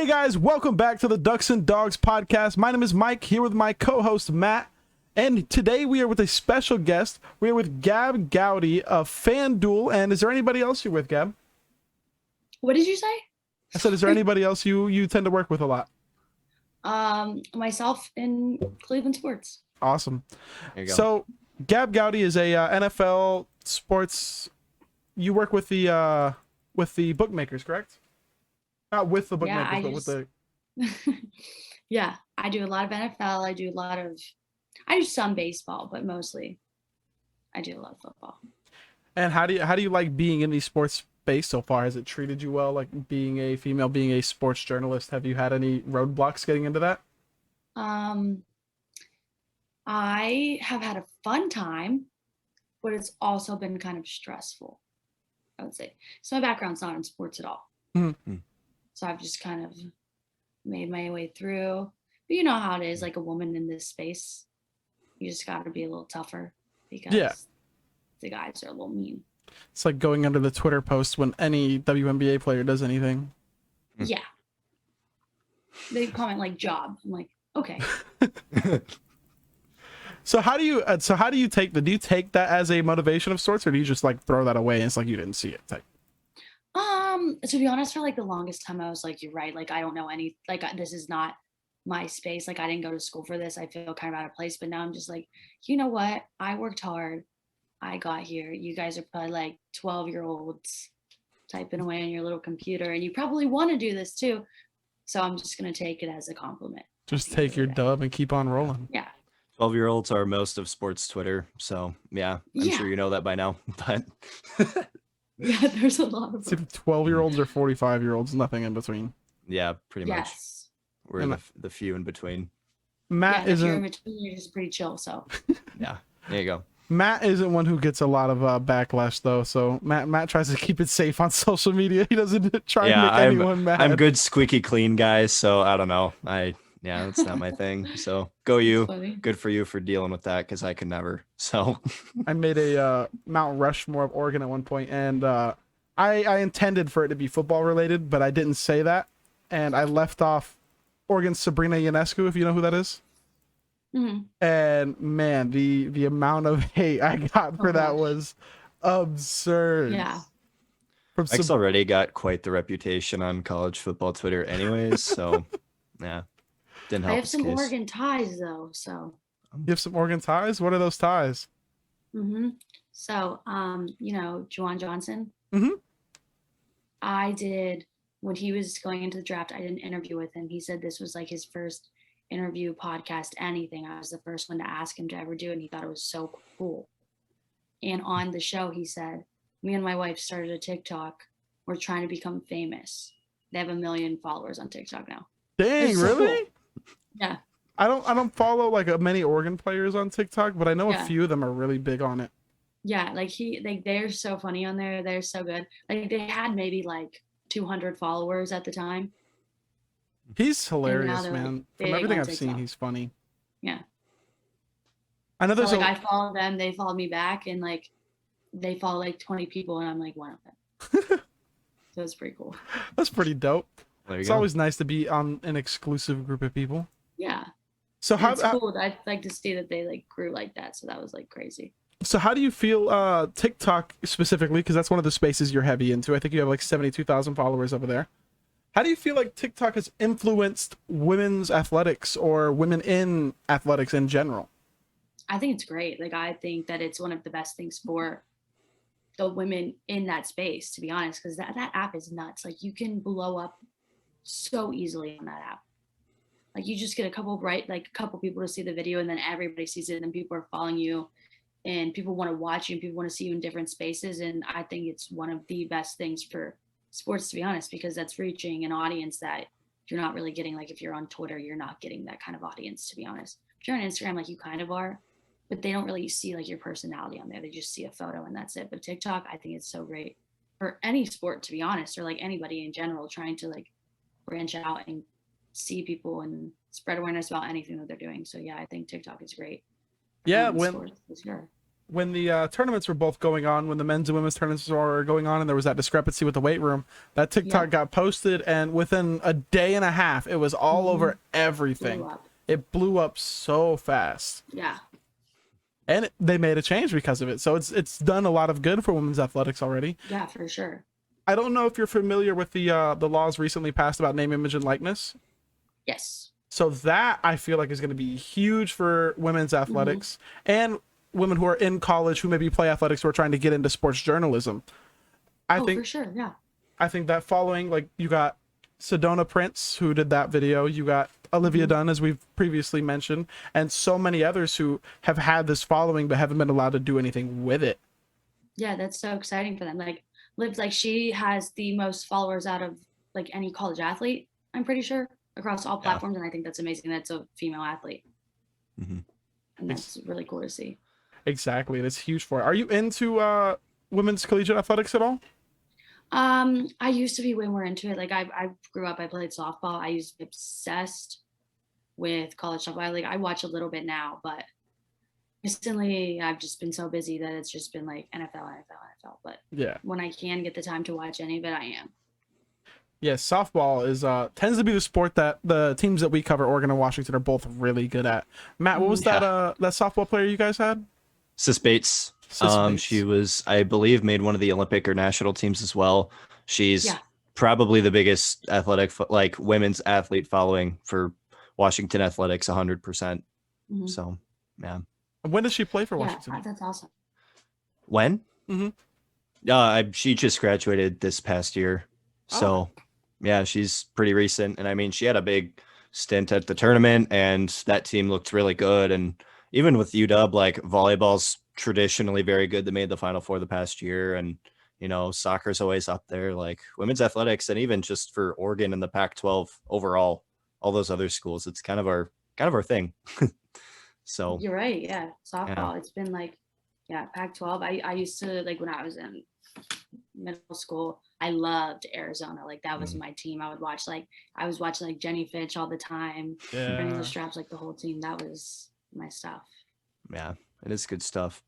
Hey guys, welcome back to the Ducks and Dogs podcast. My name is Mike, here with my co-host Matt, and today we are with a special guest. We are with Gabb Goudy of FanDuel, and is there anybody else you're with, Gabb? What did you say? I said, is there anybody else you tend to work with a lot? Myself in Cleveland sports. Awesome. There you go. So, Gabb Goudy is a NFL sports. You work with the bookmakers, correct? Not with the bookmakers, but with the. Yeah, I do a lot of NFL. I do some baseball, but mostly I do a lot of football. And how do you like being in the sports space so far? Has it treated you well, like being a female, being a sports journalist? Have you had any roadblocks getting into that? I have had a fun time, but it's also been kind of stressful, I would say. So my background's not in sports at all. Mm-hmm. So I've just kind of made my way through. But you know how it is, like a woman in this space. You just got to be a little tougher because the guys are a little mean. It's like going under the Twitter post when any WNBA player does anything. Yeah. They comment like job. I'm like, okay. So how do you take do you take that as a motivation of sorts, or do you just like throw that away and it's like you didn't see it type? To be honest, for like the longest time, I was like, you're right. Like, I don't know this is not my space. Like, I didn't go to school for this. I feel kind of out of place. But now I'm just like, you know what? I worked hard. I got here. You guys are probably like 12-year-olds typing away on your little computer, and you probably want to do this too. So I'm just going to take it as a compliment. Just take your dub and keep on rolling. Yeah. 12-year-olds are most of sports Twitter. So yeah, I'm sure you know that by now, but yeah, there's a lot of 12-year-olds or 45-year-olds, nothing in between. Yeah, pretty much. We're in the few in between. Matt isn't. If you're in between, you're just pretty chill. So yeah, there you go. Matt isn't one who gets a lot of backlash though. So Matt tries to keep it safe on social media. He doesn't try to make anyone mad. I'm good, squeaky clean guy. So I don't know. That's not my thing. So go you. Good for you for dealing with that, because I could never. So I made a Mount Rushmore of Oregon at one point, and I intended for it to be football related, but I didn't say that, and I left off Oregon's Sabrina Ionescu, if you know who that is. Mm-hmm. And man, the amount of hate I got for that was absurd. Yeah. Mike's already got quite the reputation on college football Twitter anyways, so yeah. Didn't help. I have some Oregon ties though, so. You have some Oregon ties? What are those ties? Mm-hmm. So, Juwan Johnson. Mm-hmm. I did, when he was going into the draft, I did an interview with him. He said this was like his first interview, podcast, anything. I was the first one to ask him to ever do it, and he thought it was so cool. And on the show, he said, me and my wife started a TikTok. We're trying to become famous. They have 1 million followers on TikTok now. Dang, so really? Cool. Yeah. I don't follow like many Oregon players on TikTok, but I know a few of them are really big on it. Yeah, they're so funny on there. They're so good. Like they had maybe like 200 followers at the time. He's hilarious, man. From everything I've seen, he's funny. Yeah. I know there's I follow them, they follow me back, and like they follow like 20 people, and I'm like one of them. So it's pretty cool. That's pretty dope. It's always nice to be on an exclusive group of people. Yeah. So it's cool. I'd like to see that they like grew like that. So that was like crazy. So how do you feel TikTok specifically? Because that's one of the spaces you're heavy into. I think you have like 72,000 followers over there. How do you feel like TikTok has influenced women's athletics or women in athletics in general? I think it's great. Like, I think that it's one of the best things for the women in that space, to be honest, because that app is nuts. Like, you can blow up so easily on that app. Like, you just get a couple people to see the video, and then everybody sees it, and then people are following you, and people want to watch you, and people want to see you in different spaces. And I think it's one of the best things for sports, to be honest, because that's reaching an audience that you're not really getting. Like, if you're on Twitter, you're not getting that kind of audience, to be honest. If you're on Instagram, like, you kind of are, but they don't really see like your personality on there. They just see a photo and that's it. But TikTok, I think it's so great for any sport, to be honest, or like anybody in general trying to like branch out and see people and spread awareness about anything that they're doing. So yeah, I think TikTok is great. Yeah, when the tournaments were both going on, when the men's and women's tournaments were going on, and there was that discrepancy with the weight room, that TikTok got posted, and within a day and a half, it was all over everything. It blew up so fast. Yeah. And they made a change because of it. So it's done a lot of good for women's athletics already. Yeah, for sure. I don't know if you're familiar with the laws recently passed about name, image, and likeness. Yes. So that I feel like is going to be huge for women's athletics and women who are in college who maybe play athletics who are trying to get into sports journalism. I think for sure, yeah. I think that following, like, you got Sedona Prince who did that video, you got Olivia Dunn, as we've previously mentioned, and so many others who have had this following but haven't been allowed to do anything with it. Yeah, that's so exciting for them. Like Liv, like she has the most followers out of like any college athlete, I'm pretty sure, across all platforms, and I think that's amazing. That's a female athlete, and that's really cool to see. Exactly, and it's huge for it. Are you into women's collegiate athletics at all? I used to be way more into it. Like I grew up, I played softball. I used to be obsessed with college softball. I watch a little bit now, but recently I've just been so busy that it's just been like NFL. But yeah, when I can get the time to watch any of it, I am. Yeah, softball is tends to be the sport that the teams that we cover, Oregon and Washington, are both really good at. Matt, what was that softball player you guys had? Sis Bates. She was, I believe, made one of the Olympic or national teams as well. She's probably the biggest athletic, like women's athlete following for Washington athletics, 100%. So, yeah. When did she play for Washington? Yeah, that's awesome. When? She just graduated this past year. So, yeah, she's pretty recent. And I mean, she had a big stint at the tournament and that team looked really good. And even with UW, like volleyball's traditionally very good. They made the Final Four the past year, and you know, soccer's always up there. Like women's athletics, and even just for Oregon and the Pac-12 overall, all those other schools, it's kind of our thing. So you're right. Yeah, softball. It's been like, Pac-12. I used to, like, when I was in middle school, I loved Arizona. Like that was my team. I was watching like Jenny Fitch all the time. Running the straps, like the whole team. That was my stuff. Yeah, it is good stuff.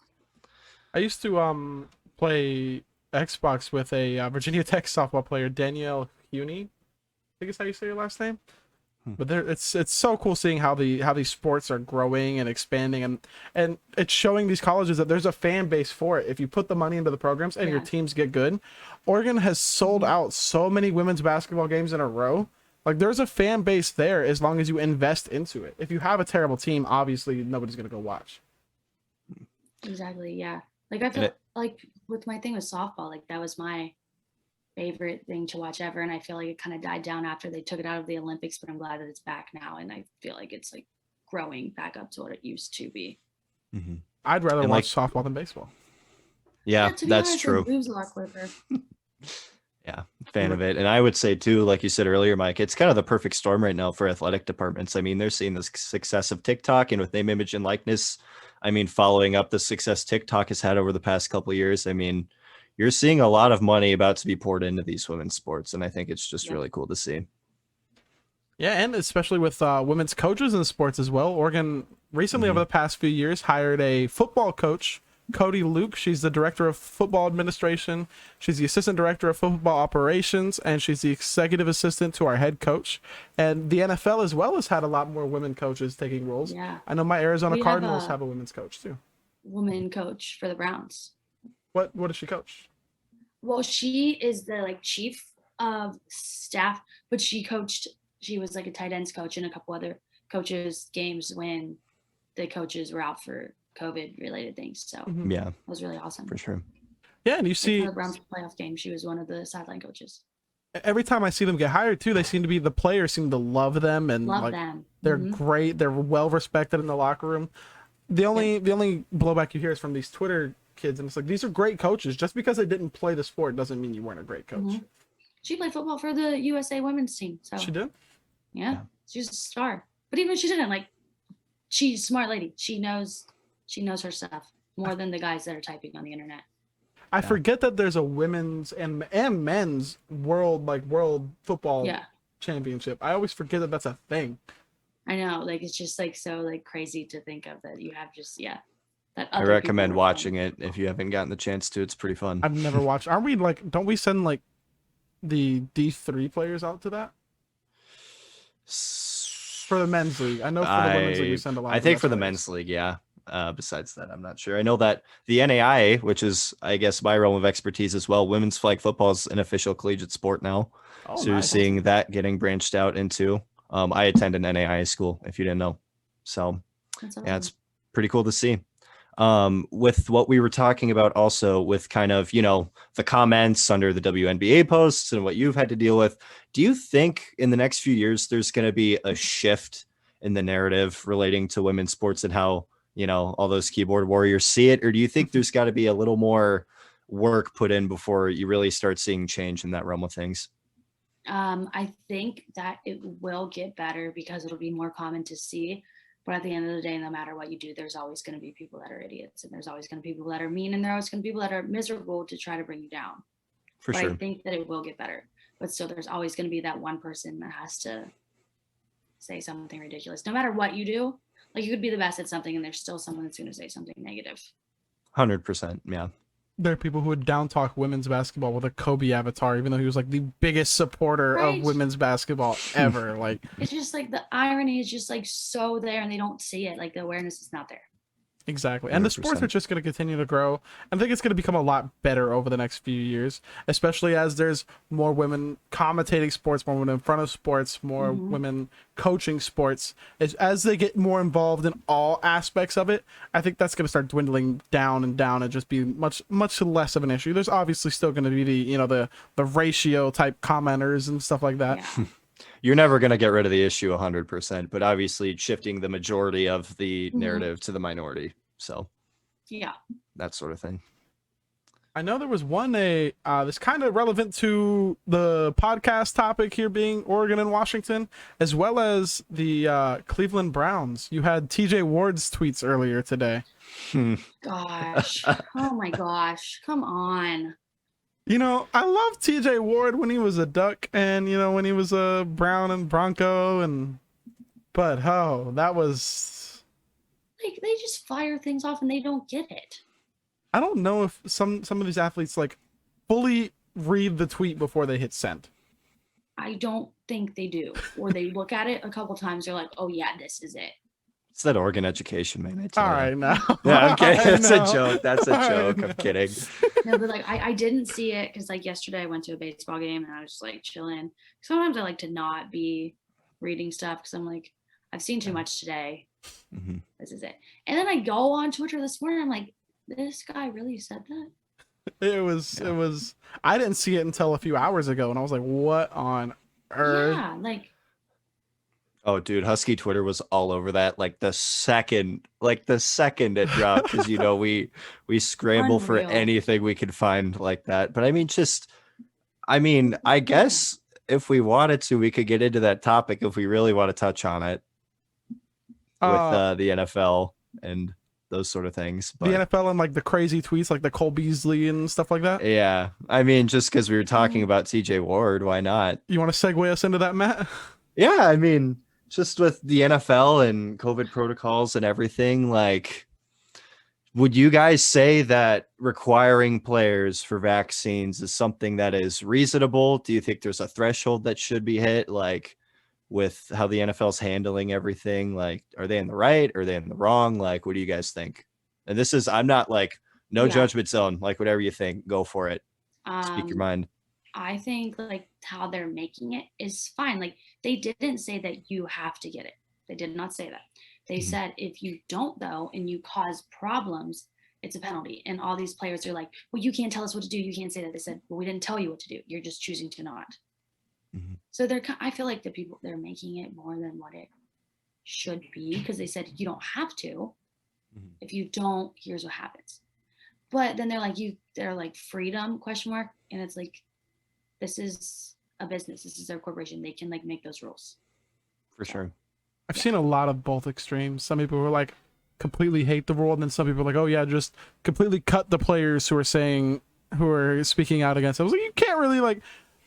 I used to play Xbox with a Virginia Tech softball player, Danielle Huney. I think is how you say your last name. But it's so cool seeing how these sports are growing and expanding, and it's showing these colleges that there's a fan base for it. If you put the money into the programs and your teams get good, Oregon has sold out so many women's basketball games in a row. Like there's a fan base there as long as you invest into it. If you have a terrible team, obviously nobody's gonna go watch. Exactly. Yeah. Like I feel like with my thing with softball, like that was my favorite thing to watch ever, and I feel like it kind of died down after they took it out of the Olympics, but I'm glad that it's back now, and I feel like it's like growing back up to what it used to be. I'd rather watch softball than baseball. Yeah, that's true. It moves a lot quicker. Yeah, fan of it. And I would say too, like you said earlier, Mike, it's kind of the perfect storm right now for athletic departments. I mean, they're seeing the success of TikTok, and with name, image, and likeness, I mean, following up the success TikTok has had over the past couple of years, I mean, you're seeing a lot of money about to be poured into these women's sports, and I think it's just really cool to see. Yeah, and especially with women's coaches in sports as well. Oregon recently, over the past few years, hired a football coach, Cody Luke. She's the director of football administration. She's the assistant director of football operations, and she's the executive assistant to our head coach. And the NFL as well has had a lot more women coaches taking roles. Yeah, I know my Arizona Cardinals have a women's coach too. Woman coach for the Browns. What does she coach? Well, she is the like chief of staff, but she was like a tight ends coach and a couple other coaches games when the coaches were out for COVID related things. So yeah, it was really awesome. For sure. Yeah, and you see the Browns playoff game, she was one of the sideline coaches. Every time I see them get hired too, they seem to be, the players seem to love them, and they're great. They're well respected in the locker room. The only blowback you hear is from these Twitter kids, and it's like, these are great coaches. Just because they didn't play the sport doesn't mean you weren't a great coach. She played football for the USA women's team. So she did. Yeah, she's a star. But even if she didn't, like, she's a smart lady. She knows her stuff more than the guys that are typing on the internet. I forget that there's a women's and men's world football championship. I always forget that that's a thing. I know, like, it's just like so like crazy to think of that you have just that I other people recommend are watching playing. it if you haven't gotten the chance to. It's pretty fun. I've never watched. Aren't we like? Don't we send like the D3 players out to that for the men's league? I know for the women's league we send a lot I of the think best for the players. men's league, yeah. Besides that, I'm not sure. I know that the NAIA, which is, I guess, my realm of expertise as well, women's flag football is an official collegiate sport now. Oh, So you're nice. seeing that getting branched out into. I attend an NAIA school, if you didn't know. So That's yeah, awesome. it's pretty cool to see. With what we were talking about also with kind of, you know, the comments under the WNBA posts and what you've had to deal with, do you think in the next few years there's going to be a shift in the narrative relating to women's sports and how, you know, all those keyboard warriors see it? Or do you think there's got to be a little more work put in before you really start seeing change in that realm of things? I think that it will get better because it'll be more common to see. But at the end of the day, no matter what you do, there's always going to be people that are idiots, and there's always going to be people that are mean, and there's always going to be people that are miserable to try to bring you down. For But sure. I think that it will get better. But still, there's always going to be that one person that has to say something ridiculous. No matter what you do, like you could be the best at something, and there's still someone that's going to say something negative. 100%. Yeah. There are people who would down talk women's basketball with a Kobe avatar, even though he was like the biggest supporter of Right. women's basketball ever. Like, It's just like the irony is just like so there, and they don't see it. Like the awareness is not there. exactly. And the sports 100%. are just going to continue to grow. I think it's going to become a lot better over the next few years, especially as there's more women commentating sports, more women in front of sports, more women coaching sports. As they get more involved in all aspects of it, I think that's going to start dwindling down and down and just be much less of an issue. There's obviously still going to be the, you know, the ratio type commenters and stuff like that. Yeah. You're never going to get rid of the issue 100%, but obviously shifting the majority of the Mhm. narrative to the minority. So Yeah. that sort of thing. I know there was one that's kind of relevant to the podcast topic here being Oregon and Washington, as well as the Cleveland Browns. You had TJ Ward's tweets earlier today. Gosh. Oh my gosh. Come on. You know, I love TJ Ward when he was a Duck and, you know, when he was a Brown and Bronco but that was, Like they just fire things off and they don't get it. I don't know if some of these athletes like fully read the tweet before they hit send. I don't think they do. Or they look at it a couple times, they're like, oh yeah, this is it. It's that Oregon education, man. I tell All ya. right, now. Yeah, I'm kidding. I That's a know. joke. That's a I joke. know. I'm kidding. No, but like I didn't see it because like yesterday I went to a baseball game and I was just like chilling. Sometimes I like to not be reading stuff because I'm like, I've seen too much today. hmm This is it. And then I go on Twitter this morning, I'm like, this guy really said that? It was I didn't see it until a few hours ago and I was like, what on earth? Yeah, like Oh, dude, Husky Twitter was all over that. Like the second it dropped, because you know we scramble for Unreal. anything we could find like that. But I guess if we wanted to, we could get into that topic if we really want to touch on it with the NFL and those sort of things. But the NFL and like the crazy tweets like the Cole Beasley and stuff like that. yeah, I mean, just because we were talking about TJ Ward, why not? You want to segue us into that, Matt? Yeah, I mean, just with the NFL and COVID protocols and everything, like, would you guys say that requiring players for vaccines is something that is reasonable? Do you think there's a threshold that should be hit? Like, with how the NFL's handling everything, like, are they in the right? Are they in the wrong? Like, what do you guys think? And this is, I'm not like, no Yeah. judgment zone, like, whatever you think, go for it. Speak your mind. I think like how they're making it is fine. Like they didn't say that you have to get it. They did not say that. They Mhm. said if you don't though and you cause problems, it's a penalty. And all these players are like, well, you can't tell us what to do. You can't say that. They said, well, we didn't tell you what to do. You're just choosing to not. Mhm. So I feel like the people, they're making it more than what it should be because they said you don't have to. Mhm. If you don't, here's what happens. But then they're like freedom question mark. And it's like, this is a business. This is their corporation. They can like make those rules. For sure. I've seen a lot of both extremes. Some people were like completely hate the rule, and then some people are like, oh yeah, just completely cut the players who are speaking out against it. I was like, you can't really like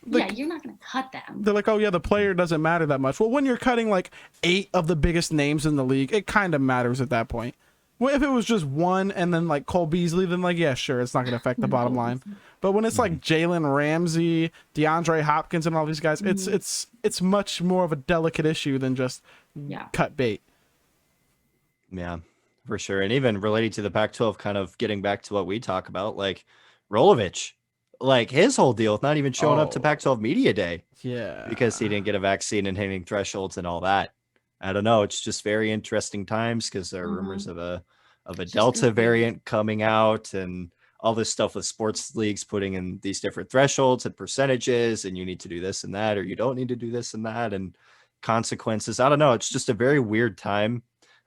Yeah, you're not gonna cut them. they're like, oh yeah, the player doesn't matter that much. Well, when you're cutting like 8 of the biggest names in the league, it kind of matters at that point. Well, if it was just one and then like Cole Beasley, then like, yeah, sure, it's not going to affect the bottom line. But when it's like Jalen Ramsey, DeAndre Hopkins, and all these guys, it's much more of a delicate issue than just cut bait. Yeah, for sure. And even related to the Pac-12, kind of getting back to what we talk about, like Rolovich, like his whole deal with not even showing up to Pac-12 Media Day. Yeah. Because he didn't get a vaccine and hitting thresholds and all that. I don't know. It's just very interesting times because there are rumors of a Delta variant coming out and all this stuff with sports leagues putting in these different thresholds and percentages, and you need to do this and that, or you don't need to do this and that, and consequences. I don't know. It's just a very weird time.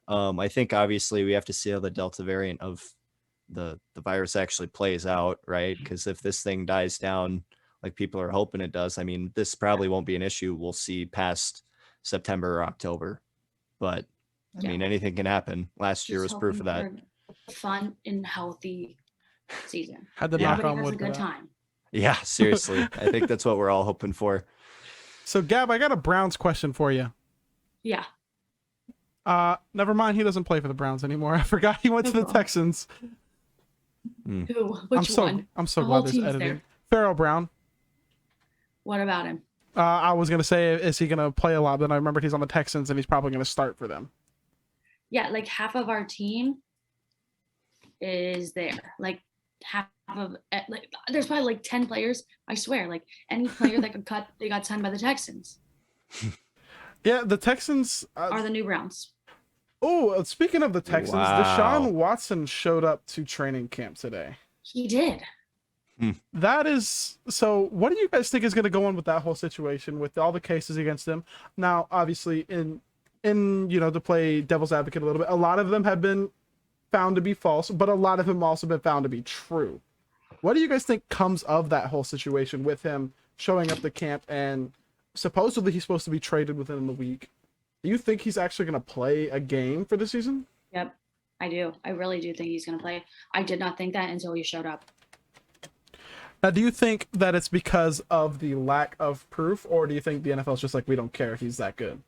I think obviously we have to see how the Delta variant of the virus actually plays out, right? Because if this thing dies down like people are hoping it does, I mean, this probably won't be an issue we'll see past September or October. But I mean, anything can happen. Last year was proof of that. Fun and healthy season. Had to knock on wood. A good time. Yeah, seriously. I think that's what we're all hoping for. So, Gabb, I got a Browns question for you. Yeah. Never mind. He doesn't play for the Browns anymore. I forgot he went to the Texans. Who? Which one? I'm so glad there's editing. There. Pharaoh Brown. What about him? I was going to say, is he going to play a lot? Then I remembered he's on the Texans and he's probably going to start for them. Yeah, like half of our team is there. Like half of, like, there's probably like 10 players. I swear, like any player that could cut, they got signed by the Texans. Yeah, the Texans are the new Browns. Oh, speaking of the Texans, Deshaun Watson showed up to training camp today. He did. That is so. What do you guys think is going to go on with that whole situation with all the cases against him? Now, obviously, in to play devil's advocate a little bit, a lot of them have been found to be false, but a lot of them also been found to be true. What do you guys think comes of that whole situation with him showing up to camp and supposedly he's supposed to be traded within the week? Do you think he's actually going to play a game for the season? Yep, I do. I really do think he's going to play. I did not think that until he showed up. Now, do you think that it's because of the lack of proof, or do you think the NFL is just like, we don't care, he's that good?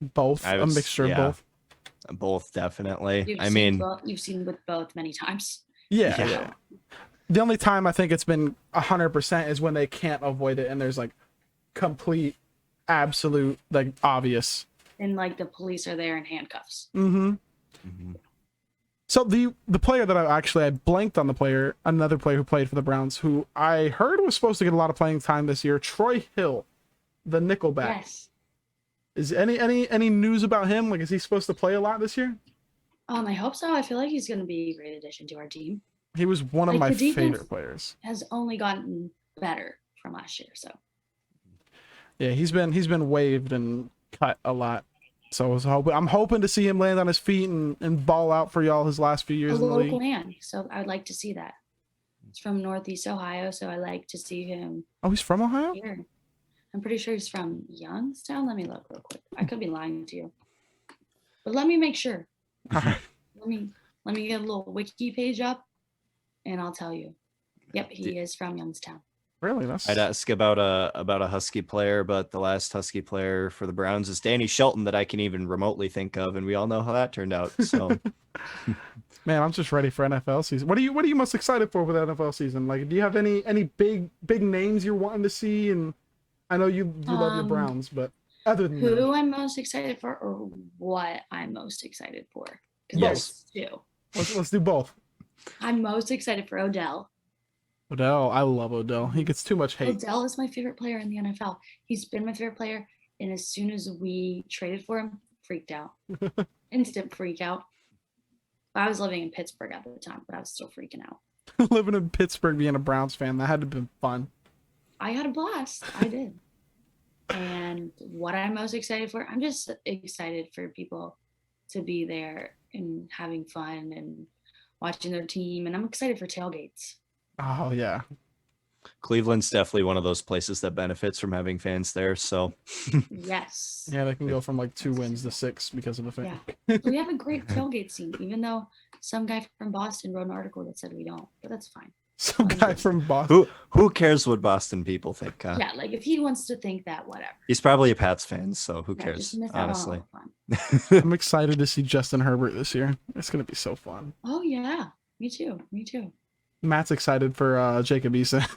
Both. A mixture of both. Both, definitely. You've seen with both many times. Yeah. The only time I think it's been 100% is when they can't avoid it and there's like complete, absolute, like obvious. And like the police are there in handcuffs. So the player that I blanked on another player who played for the Browns, who I heard was supposed to get a lot of playing time this year, Troy Hill, the nickelback. Yes. Is any news about him? Like, is he supposed to play a lot this year? I hope so. I feel like he's going to be a great addition to our team. He was one of my favorite players. Has only gotten better from last year, so. Yeah, he's been waived and cut a lot. So I'm hoping to see him land on his feet and ball out for y'all his last few years in the league. A local man, so I'd like to see that. He's from Northeast Ohio, so I like to see him. Oh, he's from Ohio? Here. I'm pretty sure he's from Youngstown. Let me look real quick. I could be lying to you, but let me make sure. Let me get a little wiki page up, and I'll tell you. Yep, he is from Youngstown. Really? I'd ask about a Husky player, but the last Husky player for the Browns is Danny Shelton that I can even remotely think of, and we all know how that turned out. So, man, I'm just ready for NFL season. What are you most excited for with the NFL season? Like, do you have any big names you're wanting to see? And I know you love your Browns, but other than who I'm most excited for, or what I'm most excited for? Yes, let's do both. I'm most excited for Odell. Odell, I love Odell. He gets too much hate. Odell is my favorite player in the NFL. He's been my favorite player, and as soon as we traded for him, freaked out. Instant freak out. I was living in Pittsburgh at the time, but I was still freaking out. Living in Pittsburgh, being a Browns fan, that had to have been fun. I had a blast. I did. And what I'm most excited for, I'm just excited for people to be there and having fun and watching their team, and I'm excited for tailgates. Oh, yeah. Cleveland's definitely one of those places that benefits from having fans there. So, yes. Yeah, they can go from like 2 wins to 6 because of the fan. Yeah. We have a great tailgate scene, even though some guy from Boston wrote an article that said we don't, but that's fine. Some guy from Boston. Who cares what Boston people think? Huh? Yeah, like if he wants to think that, whatever. He's probably a Pats fan, so who Yeah, cares? just miss out on Honestly, all the fun. I'm excited to see Justin Herbert this year. It's gonna be so fun. Oh yeah, me too. Me too. Matt's excited for Jacob Eason.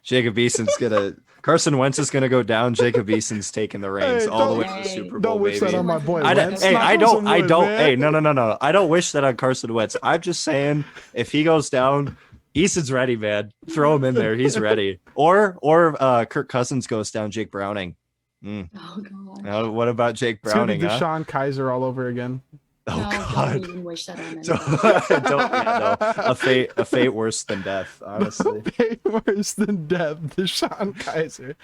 Jacob Eason's gonna. Carson Wentz is gonna go down. Jacob Eason's taking the reins Hey, all the don't- way to the Super Bowl. Don't wish baby. that on my boy. I Wentz. don't, hey, Knock I on don't, some I wood, don't, man. hey, no. I don't wish that on Carson Wentz. I'm just saying, if he goes down, Eason's ready, man. Throw him in there. He's ready. Or Kirk Cousins goes down, Jake Browning. Oh god. Now, what about Jake It's gonna be Browning? Huh? Deshaun Kaiser all over again. Oh No, God. don't even wish that on Don't, anybody. no, a fate worse than death, honestly. Way worse than death, Deshaun Kaiser.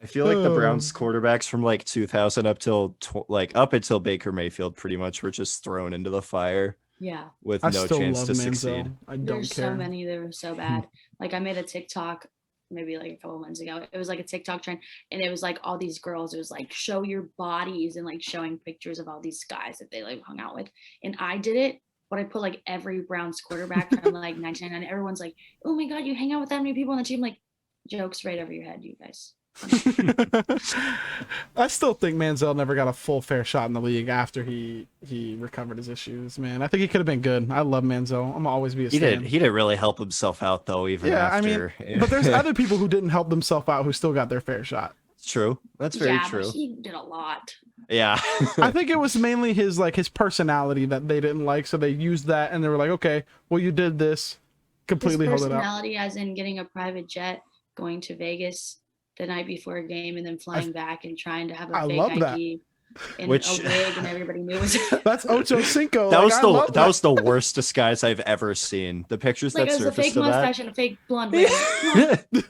I feel like the Browns quarterbacks from like 2000 up until Baker Mayfield pretty much were just thrown into the fire Yeah. with I no still chance love to Manziel. succeed. I don't There's care. so many that were so bad. Like I made a TikTok maybe like a couple months ago. It was like a TikTok trend and it was like all these girls, it was like show your bodies and like showing pictures of all these guys that they like hung out with. And I did it, but I put like every Browns quarterback from like 1999. Everyone's like, oh my God, you hang out with that many people on the team. Like jokes right over your head, you guys. I still think Manziel never got a full fair shot in the league after he recovered his issues, man. I think he could have been good. I love Manziel. I'm gonna always be a He stan. didn't really help himself out though, even Yeah, after. I mean, but there's other people who didn't help themselves out who still got their fair shot. It's true. That's very yeah, true. but he did a lot. Yeah. I think it was mainly his personality that they didn't like, so they used that and they were like, okay, well you did this, completely His hold it out. personality, as in getting a private jet, going to Vegas the night before a game, and then flying back and trying to have a I fake love that. ID and Which- a wig, and everybody knew it was That's Ocho Cinco. That Like, was I the love that was the worst disguise I've ever seen. The pictures like that it was a fake surfaced of mustache and a fake blonde wig. that.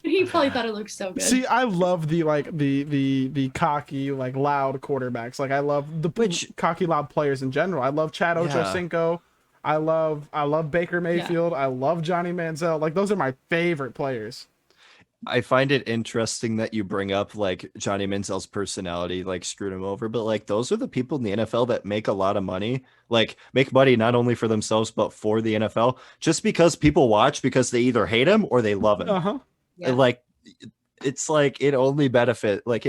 He probably thought it looked so good. See, I love the cocky, like loud quarterbacks. Like I love the cocky, loud players in general. I love Chad Ochocinco. I love Baker Mayfield. I love Johnny Manziel. Like those are my favorite players. I find it interesting that you bring up like Johnny Manziel's personality, like screwed him over, but like those are the people in the NFL that make a lot of money, like make money not only for themselves but for the NFL, just because people watch because they either hate him or they love him. Uh-huh. Yeah. Like it's like it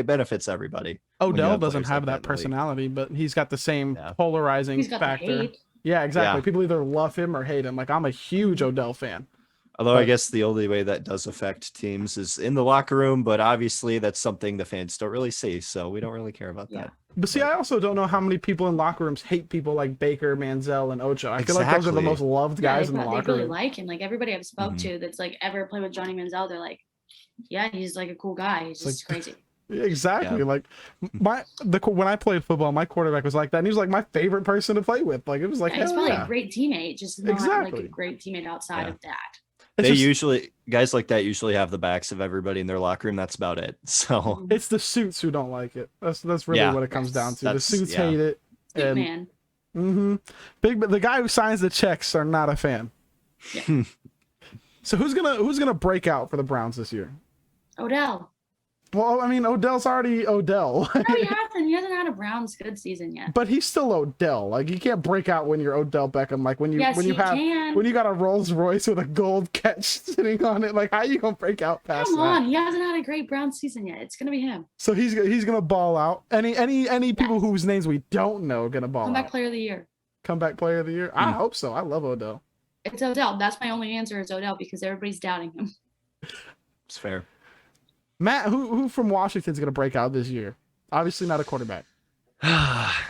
benefits everybody. when you Odell have doesn't players have like that in the league. personality, but he's got the same Yeah. polarizing He's got the factor. hate. Yeah, exactly. Yeah. People either love him or hate him. Like I'm a huge Odell fan. Although I But- guess the only way that does affect teams is in the locker room, but obviously that's something the fans don't really see, so we don't really care about Yeah. that. But see, I also don't know how many people in locker rooms hate people like Baker, Manziel, and Ocho. I feel like those are the Exactly. most loved guys in the they locker really room. like him. Like everybody I've spoke Mhm. to that's like ever played with Johnny Manziel, they're like, yeah, he's like a cool guy. He's It's just crazy. Exactly. Yeah. Like when I played football, my quarterback was like that, and he was like my favorite person to play with. Like it was like, Yeah, he's hell probably yeah. a great teammate, just not like Exactly. a great teammate outside Yeah. of that. It's They just- usually guys like that usually have the backs of everybody in their locker room. That's about it. So it's the suits who don't like it. That's really Yeah. what it comes down to. The That's- suits yeah. hate it. Big And man. the guy who signs the checks are not a fan. Yeah. So who's gonna break out for the Browns this year? Odell. Well, I mean, Odell's already Odell, No, he hasn't. He hasn't had a Browns good season yet. but he's still Odell. Like you can't break out when you're Odell Beckham. Like when you Yes, when you he have can. when you got a Rolls Royce with a gold catch sitting on it. Like how you gonna break out past Come that? on, he hasn't had a great Browns season yet. It's gonna be him. So he's gonna ball out. Any people whose names we don't know gonna ball Comeback out. player of the year. Comeback player of the year. I hope so. I love Odell. It's Odell. That's my only answer is Odell because everybody's doubting him. it's fair. Matt, who from Washington's gonna break out this year? Obviously not a quarterback.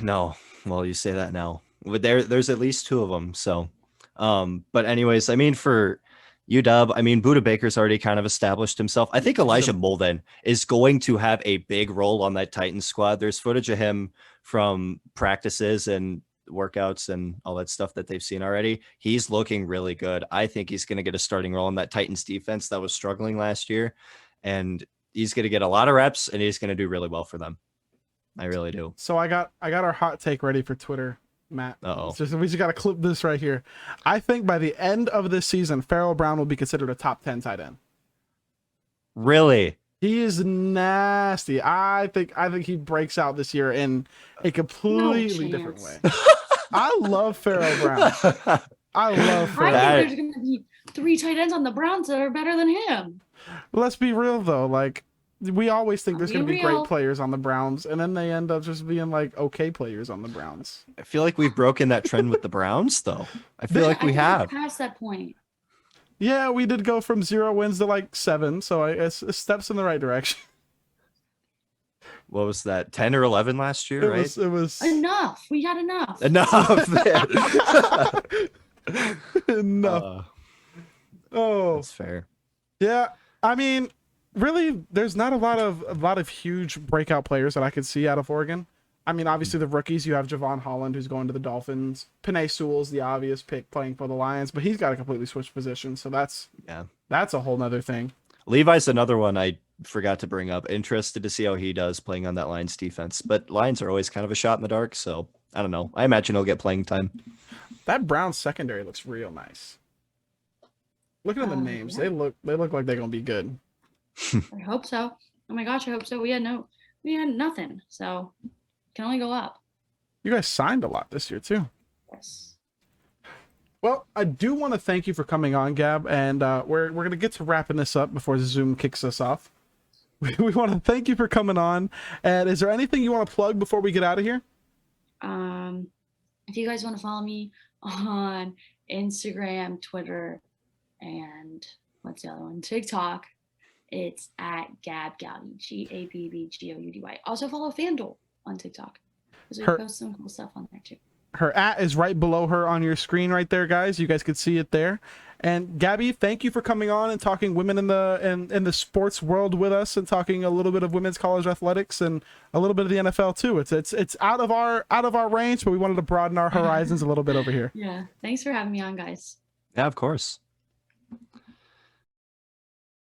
No. Well, you say that now. But there's at least two of them. So, but anyways, I mean, for UW, I mean, Buda Baker's already kind of established himself. I think Elijah Molden is going to have a big role on that Titans squad. There's footage of him from practices and workouts and all that stuff that they've seen already. He's looking really good. I think he's going to get a starting role in that Titans defense that was struggling last year. And he's going to get a lot of reps and he's going to do really well for them. I really do. So I got our hot take ready for Twitter, Matt. Uh-oh. We just got to clip this right here. I think by the end of this season, Farrell Brown will be considered a top 10 tight end. Really? He is nasty. I think he breaks out this year in a completely different way. chance. I love Farrell Brown. I love I Farrell. That- think there's gonna be 3 tight ends on the Browns that are better than him. Let's be real though. Like, we always think there's going to be great real. players on the Browns, and then they end up just being like okay players on the Browns. I feel like we've broken that trend with the Browns, though. I feel like we I think have. we're past that point. Yeah, we did go from 0 wins to like 7, so it's steps in the right direction. What was that? 10 or 11 last year, right? It was Enough. We had enough. Enough. enough. Oh, That's fair. yeah. I mean, really, there's not a lot of huge breakout players that I could see out of Oregon. I mean, obviously the rookies, you have Javon Holland, who's going to the Dolphins. Penei Sewell's the obvious pick playing for the Lions, but he's got to completely switch positions. So that's a whole nother thing. Levi's another one I forgot to bring up. Interested to see how he does playing on that Lions defense. But Lions are always kind of a shot in the dark. So I don't know. I imagine he'll get playing time. That Browns secondary looks real nice. Looking at the names, yeah. they look like they're gonna be good. I hope so. Oh my gosh, I hope so. We had nothing. So can only go up. You guys signed a lot this year too. Yes. Well, I do want to thank you for coming on, Gabb, and we're gonna get to wrapping this up before Zoom kicks us off. We want to thank you for coming on. And is there anything you want to plug before we get out of here? If you guys want to follow me on Instagram, Twitter, and what's the other one? TikTok, it's at Gabb Goudy, GABBGOUDY. Also follow FanDuel on TikTok because we post some cool stuff on there too. Her @ is right below her on your screen right there, guys. You guys could see it there. And Gabby, thank you for coming on and talking women in the sports world with us, and talking a little bit of women's college athletics and a little bit of the NFL too. It's out of our range, but we wanted to broaden our horizons a little bit over here. Yeah, thanks for having me on, guys. Yeah, of course.